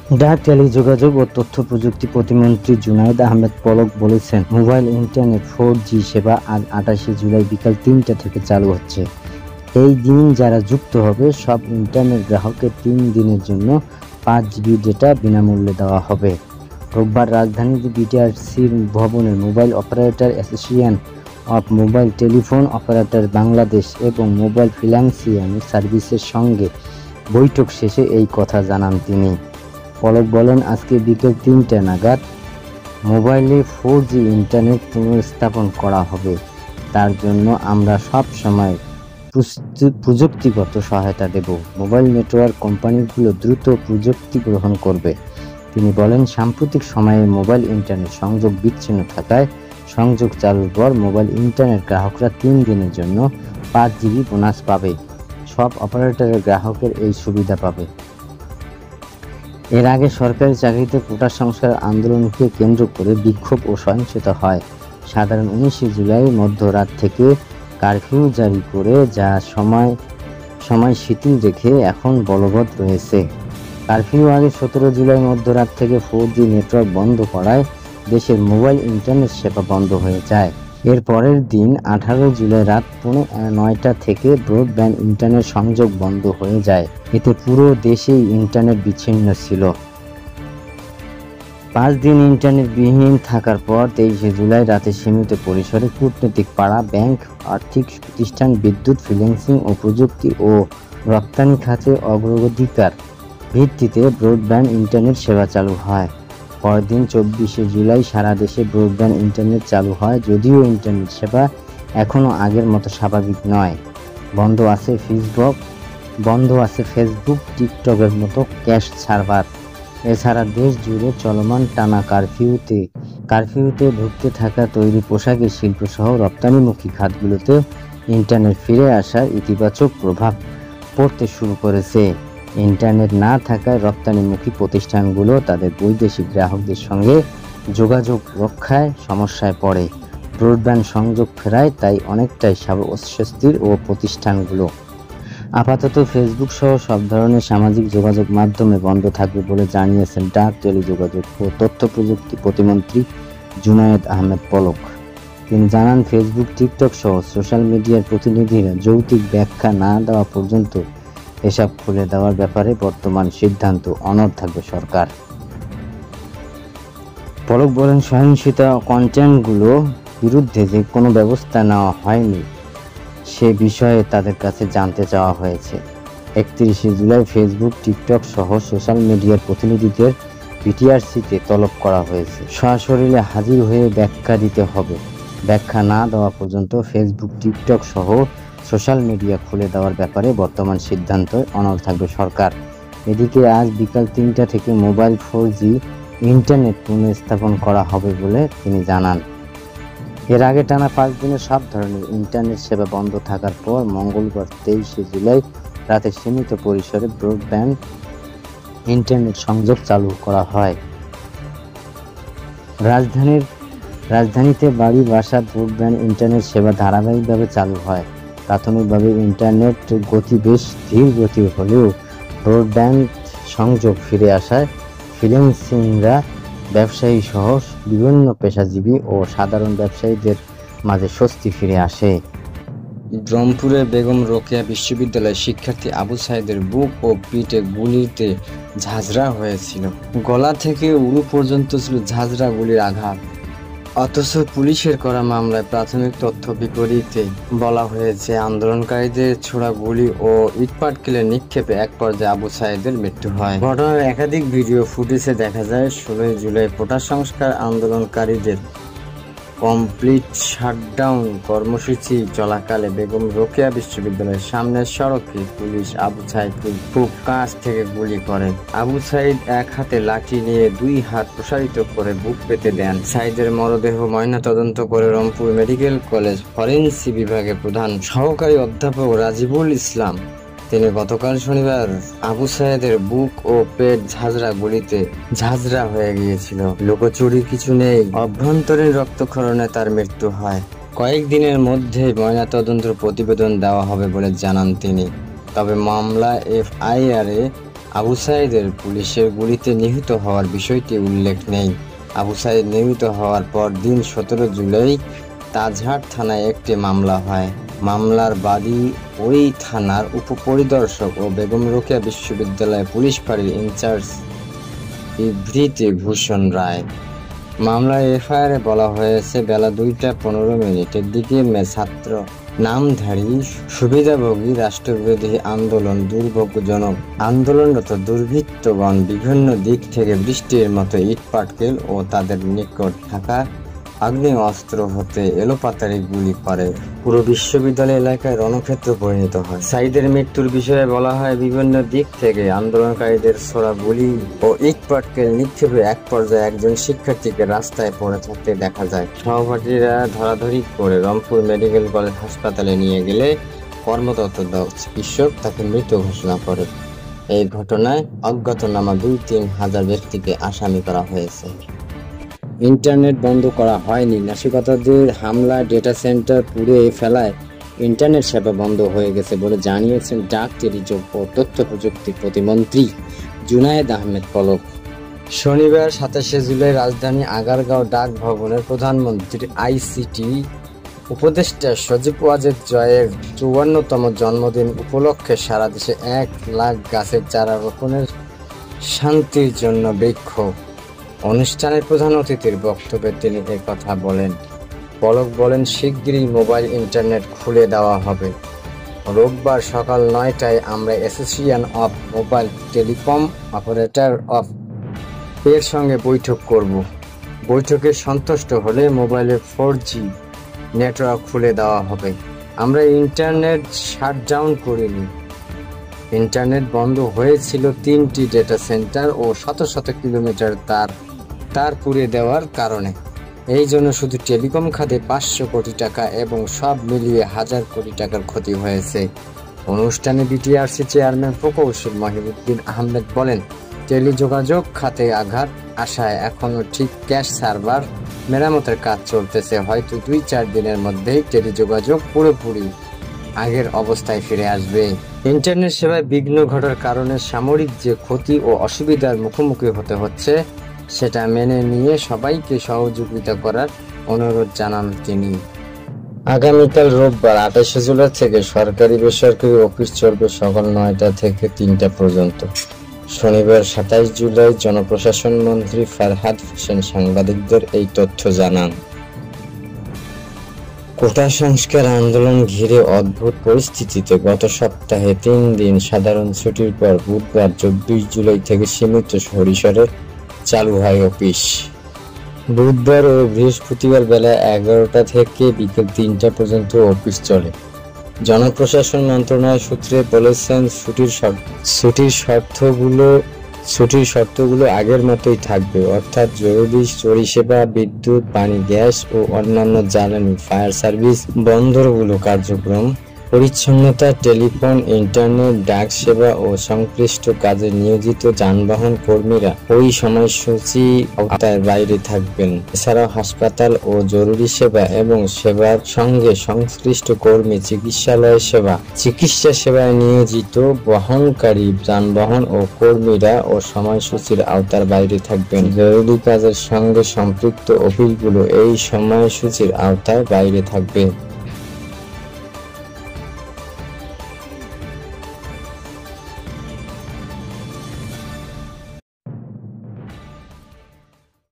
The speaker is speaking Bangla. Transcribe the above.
ডাক, টেলিযোগাযোগ ও তথ্য প্রযুক্তি প্রতিমন্ত্রী জুনায়েদ আহমেদ পলক বলেছেন, মোবাইল ইন্টারনেট 4G সেবা আজ 28শে জুলাই বিকাল ৩টা থেকে চালু হচ্ছে। এই দিন যারা যুক্ত হবে সব ইন্টারনেট গ্রাহকের 3 দিনের জন্য 5 GB ডেটা বিনামূল্যে দেওয়া হবে। রোববার রাজধানীর বিটিআরসি ভবনের mobile operator association of mobile telephone operator Bangladesh এবং মোবাইল ফিন্যান্সিয়াল সার্ভিসের সঙ্গে বৈঠক শেষে এই কথা জানান তিনি। পলক বলেন, আজকে বিকেল 3টা নাগাদ মোবাইলে 4G ইন্টারনেট পুনঃস্থাপন করা হবে। তার জন্য আমরা সব সময় প্রযুক্তিগত সহায়তা দেব। মোবাইল নেটওয়ার্ক কোম্পানিগুলো দ্রুত প্রযুক্তি গ্রহণ করবে। তিনি বলেন, সাম্প্রতিক সময়ে মোবাইল ইন্টারনেট সংযোগ বিচ্ছিন্ন থাকায় সংযোগ চালুর পর মোবাইল ইন্টারনেট গ্রাহকরা 3 দিনের জন্য 5 GB বোনাস পাবে। সব অপারেটরের গ্রাহকের এই সুবিধা পাবে। এর আগে সরকারি চাকরিতে কোটা সংস্কার আন্দোলনকে কেন্দ্র করে বিক্ষোভ ও সহিংসতা হয়। সাধারণ 19শে জুলাই মধ্যরাত থেকে কারফিউ জারি করে যা সময় শিথিল রেখে এখন বলবৎ রয়েছে। কারফিউ আগে 17 জুলাই মধ্যরাত থেকে 4G নেটওয়ার্ক বন্ধ করায় দেশের মোবাইল ইন্টারনেট সেবা বন্ধ হয়ে যায়। এর পরের দিন 18 জুলাই রাত 9টা থেকে ব্রডব্যান্ড ইন্টারনেট সংযোগ বন্ধ হয়ে যায়। এতে পুরো দেশেই ইন্টারনেট বিচ্ছিন্ন ছিল। 5 দিন ইন্টারনেট বিহীন থাকার পর 23শে জুলাই রাতে সীমিত পরিসরে কূটনৈতিক পাড়া, ব্যাংক, আর্থিক প্রতিষ্ঠান, বিদ্যুৎ, ফ্রিল্যান্সিং ও প্রযুক্তি ও রপ্তানি খাতে অগ্রাধিকার ভিত্তিতে ব্রডব্যান্ড ইন্টারনেট সেবা চালু হয়। পরদিন 24শে জুলাই সারা দেশে ব্রডব্যান্ড ইন্টারনেট চালু হয়, যদিও ইন্টারনেট সেবা এখনও আগের মতো স্বাভাবিক নয়। বন্ধ আছে ফেসবুক, টিকটকের মতো ক্যাশ সার্ভার। এছাড়া দেশ জুড়ে চলমান টানা কারফিউতে ঢুকতে থাকা তৈরি পোশাকের শিল্পসহ রপ্তানিমুখী খাতগুলোতে ইন্টারনেট ফিরে আসার ইতিবাচক প্রভাব পড়তে শুরু করেছে। ইন্টারনেট না থাকায় রপ্তানিমুখী প্রতিষ্ঠানগুলো তাদের বৈদেশিক গ্রাহকদের সঙ্গে যোগাযোগ রক্ষায় সমস্যায় পড়ে। ব্রডব্যান্ড সংযোগ ফেরায় তাই অনেকটাই স্বস্তির ও প্রতিষ্ঠানগুলো। আপাতত ফেসবুক সহ সব ধরনের সামাজিক যোগাযোগ মাধ্যমে বন্ধ থাকবে বলে জানিয়েছেন ডাক, টেলিযোগাযোগ ও তথ্য প্রযুক্তি প্রতিমন্ত্রী জুনায়েদ আহমেদ পলক। তিনি জানান, ফেসবুক, টিকটক সহ সোশ্যাল মিডিয়ার প্রতিনিধিরা যৌক্তিক ব্যাখ্যা না দেওয়া পর্যন্ত এসব খুলে দেওয়ার ব্যাপারে বর্তমান সিদ্ধান্ত অনড় থাকবে সরকার। পলক বলেন, সহিংসতা কন্টেন্টগুলো বিরুদ্ধে যে কোনো ব্যবস্থা নেওয়া হয়নি সে বিষয়ে তাদের কাছে জানতে চাওয়া হয়েছে। 31শে জুলাই ফেসবুক, টিকটক সহ সোশ্যাল মিডিয়ার প্রতিনিধিদের বিটিআরসিতে তলব করা হয়েছে। সশরীরে হাজির হয়ে ব্যাখ্যা দিতে হবে। ব্যাখ্যা না দেওয়া পর্যন্ত ফেসবুক, টিকটক সহ সোশ্যাল মিডিয়া খুলে দেওয়ার ব্যাপারে বর্তমান সিদ্ধান্ত অনড় থাকবে সরকার। এদিকে আজ বিকাল 3টা থেকে মোবাইল 4G ইন্টারনেট পুনঃস্থাপন করা হবে বলে তিনি জানান। এর আগে টানা 5 দিনের সব ধরনের ইন্টারনেট সেবা বন্ধ থাকার পর মঙ্গলবার 23শে জুলাই রাতে সীমিত পরিসরে ব্রডব্যান্ড ইন্টারনেট সংযোগ চালু করা হয়। রাজধানীতে বাড়ি বাসা ব্রডব্যান্ড ইন্টারনেট সেবা ধারাবাহিকভাবে চালু হয়। প্রাথমিকভাবে ইন্টারনেট গতি বেশ ধীর গতির হলেও ব্রডব্যান্ড সংযোগ ফিরে আসায় ফ্রিল্যান্সিংরা, ব্যবসায়ী সহ বিভিন্ন পেশাজীবী ও সাধারণ ব্যবসায়ীদের মাঝে স্বস্তি ফিরে আসে। রংপুরের বেগম রোকেয়া বিশ্ববিদ্যালয়ের শিক্ষার্থী আবু সাঈদের বুক ও পিঠে গুলিতে ঝাঁঝরা হয়েছিল। গলা থেকে উরু পর্যন্ত ছিল ঝাঁঝরা গুলির আঘাত। অথচ পুলিশের করা মামলায় প্রাথমিক তথ্য বিপরীতে বলা হয়েছে, আন্দোলনকারীদের ছোড়া গুলি ও ইটপাটকেলের নিক্ষেপে এক পর্যায়ে আবু সাঈদের মৃত্যু হয়। ঘটনার একাধিক ভিডিও ফুটেজে দেখা যায়, 16 জুলাই কোটা সংস্কার আন্দোলনকারীদের কমপ্লিট শাটডাউন কর্মসূচি চলাকালে বেগম রোকেয়া বিশ্ববিদ্যালয়ের সামনের সড়কে পুলিশ আবু সাঈদকে খুব কাছ থেকে গুলি করে। আবু সাঈদ এক হাতে লাঠি নিয়ে 2 হাত প্রসারিত করে বুক পেতে দেন। সাঈদের মরদেহ ময়নাতদন্ত করে রংপুর মেডিকেল কলেজ ফরেনসিক বিভাগের প্রধান সহকারী অধ্যাপক রাজিবুল ইসলাম। তিনি গতকাল শনিবার আবু সাঈদের বুক ও পেট ঝাঁঝরা গুলিতে ঝাঁঝরা হয়ে গিয়েছিল। লুকোচুরি কিছু নেই, অভ্যন্তরীণ রক্তক্ষরণে তার মৃত্যু হয়। কয়েকদিনের মধ্যে ময়নাতদন্তের প্রতিবেদন দেওয়া হবে বলে জানান তিনি। তবে মামলা FIR-এ আবু সাঈদের পুলিশের গুলিতে নিহত হওয়ার বিষয়টি উল্লেখ নেই। আবু সাঈদ নিহত হওয়ার পর দিন 17 জুলাই তাজহাট থানায় একটি মামলা হয়। মামলার বাদী ওই থানার উপপরিদর্শক ও বেগম রোকেয়া বিশ্ববিদ্যালয় পুলিশ ফাঁড়ির ইনচার্জ বিভৃতি ভূষণ রায়। মামলার এফআইআরে বলা হয়েছে, বেলা 2টা 15 মিনিটের দিকে ছাত্র নামধারী সুবিধাভোগী রাষ্ট্রবিরোধী আন্দোলন দুর্ভোগজনক আন্দোলনরত দুর্বৃত্তগণ বিভিন্ন দিক থেকে বৃষ্টির মতো ইট পাটকেল ও তাদের নিকট থাকা আগ্নেয়াস্ত্র হতে এলোপাতাড়ি গুলি করে পুরো বিশ্ববিদ্যালয় এলাকায় রণক্ষেত্র পরিণত হয়। সাঈদের মৃত্যুর বিষয়ে বলা হয়, বিভিন্ন দিক থেকে আন্দোলনকারীদের ছোড়া গুলি ও ইট পাটকেল নিক্ষেপে এক পর্যায়ে একজন শিক্ষার্থীকে রাস্তায় পড়ে থাকতে দেখা যায়। সহপাঠীরা ধরাধরি করে রংপুর মেডিকেল কলেজ হাসপাতালে নিয়ে গেলে কর্মরত চিকিৎসক তাকে মৃত ঘোষণা করে। এই ঘটনায় অজ্ঞাতনামা 2-3 হাজার ব্যক্তিকে আসামি করা হয়েছে। ইন্টারনেট বন্ধ করা হয়নি। নাশকতাদের হামলায় ডেটা সেন্টার পুড়ে ফেলায় ইন্টারনেট সেবা বন্ধ হয়ে গেছে বলে জানিয়েছেন ডাক, টেলিযোগ ও তথ্য প্রযুক্তি প্রতিমন্ত্রী জুনায়েদ আহমেদ পলক। শনিবার 27 জুলাই রাজধানী আগারগাঁও ডাক ভবনের প্রধানমন্ত্রীর আইসিটি উপদেষ্টা সজীব ওয়াজেদ জয়ের 54তম জন্মদিন উপলক্ষে সারা দেশে 1 লাখ গাছের চারা রোপণের শান্তির জন্য বিক্ষোভ। অনুষ্ঠানের প্রধান অতিথির বক্তব্যে তিনি কথা বলেন। পলক বলেন, শিগগিরই মোবাইল ইন্টারনেট খুলে দেওয়া হবে। রোববার সকাল 9টায় আমরা association of mobile telecom operator of এর সঙ্গে বৈঠক করব। বৈঠকে সন্তুষ্ট হলে মোবাইলের 4G নেটওয়ার্ক খুলে দেওয়া হবে। আমরা ইন্টারনেট শাটডাউন করিনি। ইন্টারনেট বন্ধ হয়েছিল 3টি ডেটা সেন্টার ও শত শত কিলোমিটার তার পুড়ে দেওয়ার কারণে। এই জন্য শুধু টেলিকম খাতে 500 কোটি টাকা এবং সব মিলিয়ে 1000 কোটি টাকার ক্ষতি হয়েছে। অনুষ্ঠানে বিটিআরসি চেয়ারম্যান প্রকৌশল মহিউদ্দিন আহমেদ বলেন, টেলিযোগাযোগ খাতে আঘাত আসায় এখনও ঠিক ক্যাশ সার্ভার মেরামতের কাজ চলতেছে। হয়তো 2-4 দিনের মধ্যেই টেলিযোগাযোগ পুরোপুরি আগের অবস্থায় ফিরে আসবে। ইন্টারনেট সেবায় বিঘ্ন ঘটার কারণে সামরিক যে ক্ষতি ও অসুবিধার মুখোমুখি হতে হচ্ছে সেটা মেনে নিয়ে সবাইকে সহযোগিতা করার অনুরোধ জানান তিনি। আগামীকাল রোববার 28 জুলাই থেকে সরকারি বেসরকারি অফিস চলবে সকাল 9টা থেকে 3টা পর্যন্ত। শনিবার 27 জুলাই জনপ্রশাসন মন্ত্রী ফরহাদ হোসেন সাংবাদিকদের এই তথ্য জানান। কোটা সংস্কার আন্দোলন ঘিরে অদ্ভুত পরিস্থিতিতে গত সপ্তাহে 3 দিন সাধারণ ছুটির পর বুধবার 24 জুলাই থেকে সীমিত পরিসরে চালু হয় অফিস। বুধবার ও বৃহস্পতিবার বেলা 11টা থেকে বিকেল 3টা পর্যন্ত অফিস চলে। জনপ্রশাসন মন্ত্রণালয় সূত্রে বলেছেন, ছুটির শর্তগুলো আগের মতোই থাকবে, অর্থাৎ জরুরি পরিষেবা, বিদ্যুৎ, পানি, গ্যাস ও অন্যান্য জ্বালানি, ফায়ার সার্ভিস, বন্দরগুলো কার্যক্রম, পরিচ্ছন্নতা, টেলিফোন, ইন্টারনেট, ডাক সেবা ও সংশ্লিষ্ট কাজে নিয়োজিত যানবাহন কর্মীরা ওই সময়সূচি আওতার বাইরে থাকবেন। এছাড়াও হাসপাতাল ও জরুরি সেবা এবং সেবার সঙ্গে সংশ্লিষ্ট কর্মী, চিকিৎসা সেবায় নিয়োজিত বহনকারী যানবাহন ও কর্মীরা ও সময়সূচির আওতার বাইরে থাকবেন। জরুরি কাজের সঙ্গে সম্পৃক্ত অফিসগুলো এই সময়সূচির আওতার বাইরে থাকবে।